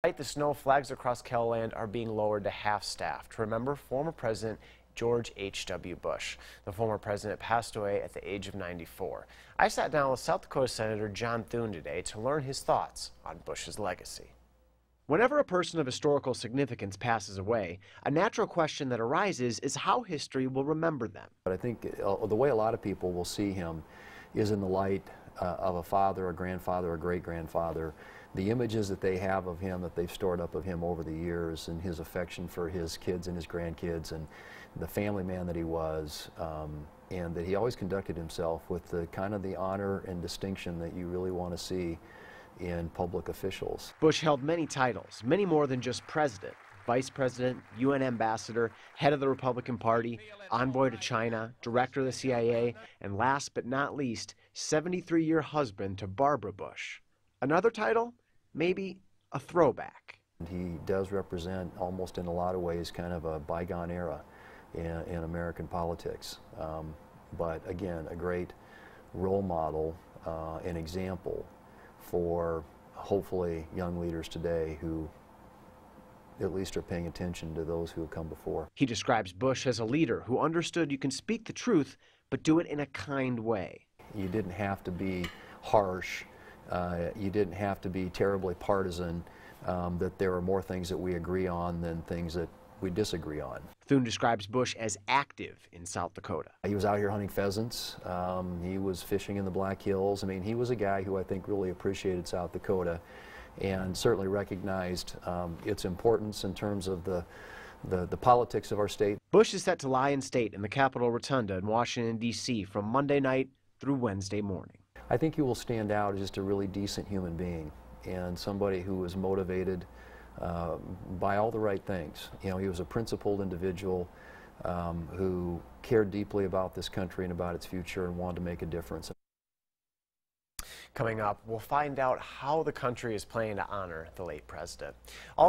Tonight, the snow flags across KELOLAND are being lowered to half-staff to remember former President George H.W. Bush. The former president passed away at the age of 94. I sat down with South Dakota Senator John Thune today to learn his thoughts on Bush's legacy. Whenever a person of historical significance passes away, a natural question that arises is how history will remember them. But I think the way a lot of people will see him is in the light of a father, a grandfather, a great-grandfather. The images that they have of him, that they've stored up of him over the years, and his affection for his kids and his grandkids, and the family man that he was, and that he always conducted himself with the kind of the honor and distinction that you really want to see in public officials. Bush held many titles, many more than just president. Vice President, UN Ambassador, head of the Republican Party, envoy to China, director of the CIA, and last but not least, 73-year husband to Barbara Bush. Another title? Maybe a throwback. He does represent, almost in a lot of ways, kind of a bygone era in American politics. But again, a great role model, an example for hopefully young leaders today who at least are paying attention to those who have come before. He describes Bush as a leader who understood you can speak the truth, but do it in a kind way. You didn't have to be harsh. You didn't have to be terribly partisan, that there are more things that we agree on than things that we disagree on. Thune describes Bush as active in South Dakota. He was out here hunting pheasants. He was fishing in the Black Hills. I mean, he was a guy who I think really appreciated South Dakota and certainly recognized its importance in terms of the politics of our state. Bush is set to lie in state in the Capitol Rotunda in Washington, D.C. from Monday night through Wednesday morning. I think he will stand out as just a really decent human being and somebody who was motivated by all the right things. You know, he was a principled individual who cared deeply about this country and about its future and wanted to make a difference. Coming up, we'll find out how the country is planning to honor the late president. Also